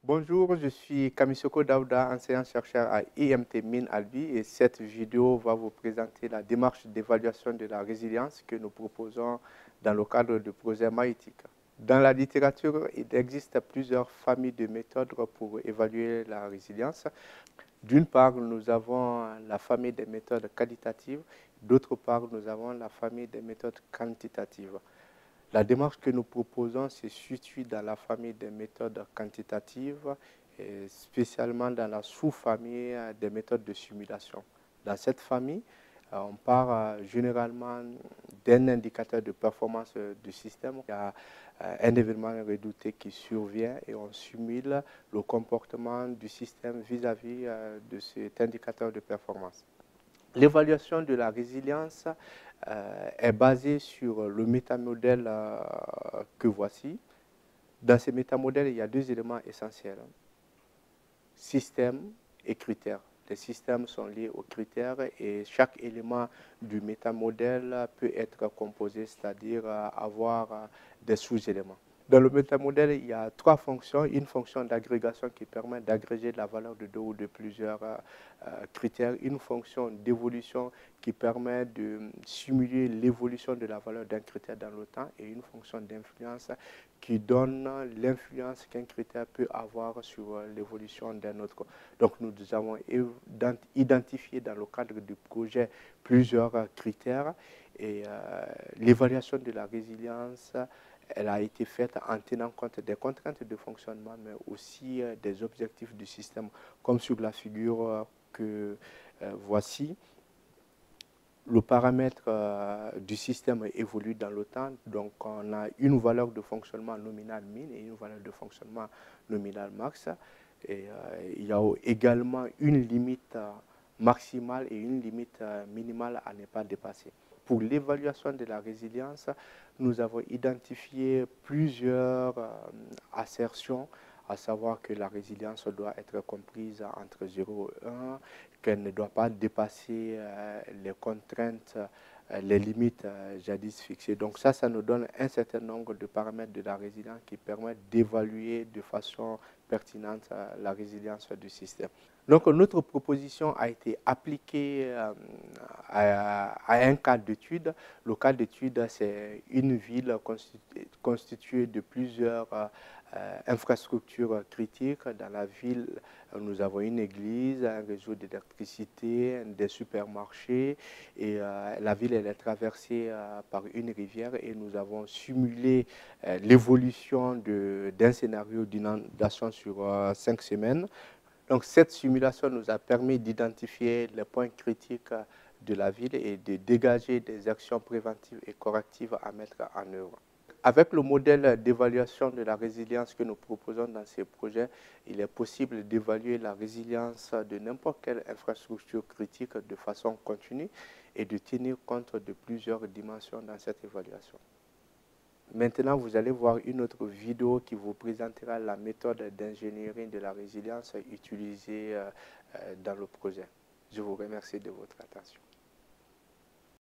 Bonjour, je suis Kamisoko Daouda, enseignant-chercheur à IMT Mines Albi et cette vidéo va vous présenter la démarche d'évaluation de la résilience que nous proposons dans le cadre du projet Maïtik. Dans la littérature, il existe plusieurs familles de méthodes pour évaluer la résilience. D'une part, nous avons la famille des méthodes qualitatives, d'autre part, nous avons la famille des méthodes quantitatives. La démarche que nous proposons se situe dans la famille des méthodes quantitatives, et spécialement dans la sous-famille des méthodes de simulation. Dans cette famille, on part généralement d'un indicateur de performance du système. Il y a un événement redouté qui survient et on simule le comportement du système vis-à-vis de cet indicateur de performance. L'évaluation de la résilience est basée sur le métamodèle que voici. Dans ce métamodèle, il y a deux éléments essentiels, système et critères. Les systèmes sont liés aux critères et chaque élément du métamodèle peut être composé, c'est-à-dire avoir des sous-éléments. Dans le métamodèle, il y a trois fonctions. Une fonction d'agrégation qui permet d'agréger la valeur de deux ou de plusieurs critères. Une fonction d'évolution qui permet de simuler l'évolution de la valeur d'un critère dans le temps. Et une fonction d'influence qui donne l'influence qu'un critère peut avoir sur l'évolution d'un autre. Donc nous avons identifié dans le cadre du projet plusieurs critères et l'évaluation de la résilience, elle a été faite en tenant compte des contraintes de fonctionnement, mais aussi des objectifs du système, comme sur la figure que voici. Le paramètre du système évolue dans le temps, donc on a une valeur de fonctionnement nominale min et une valeur de fonctionnement nominale max. Et il y a également une limite maximale et une limite minimale à ne pas dépasser. Pour l'évaluation de la résilience, nous avons identifié plusieurs assertions, à savoir que la résilience doit être comprise entre 0 et 1, qu'elle ne doit pas dépasser les contraintes, les limites jadis fixées. Donc ça nous donne un certain nombre de paramètres de la résilience qui permettent d'évaluer de façon pertinente la résilience du système. Donc notre proposition a été appliquée à un cas d'étude. Le cas d'étude, c'est une ville constituée de plusieurs infrastructures critiques. Dans la ville, nous avons une église, un réseau d'électricité, des supermarchés et la ville elle est traversée par une rivière et nous avons simulé l'évolution d'un scénario d'inondation sur 5 semaines. Donc cette simulation nous a permis d'identifier les points critiques de la ville et de dégager des actions préventives et correctives à mettre en œuvre. Avec le modèle d'évaluation de la résilience que nous proposons dans ces projets, il est possible d'évaluer la résilience de n'importe quelle infrastructure critique de façon continue et de tenir compte de plusieurs dimensions dans cette évaluation. Maintenant, vous allez voir une autre vidéo qui vous présentera la méthode d'ingénierie de la résilience utilisée dans le projet. Je vous remercie de votre attention.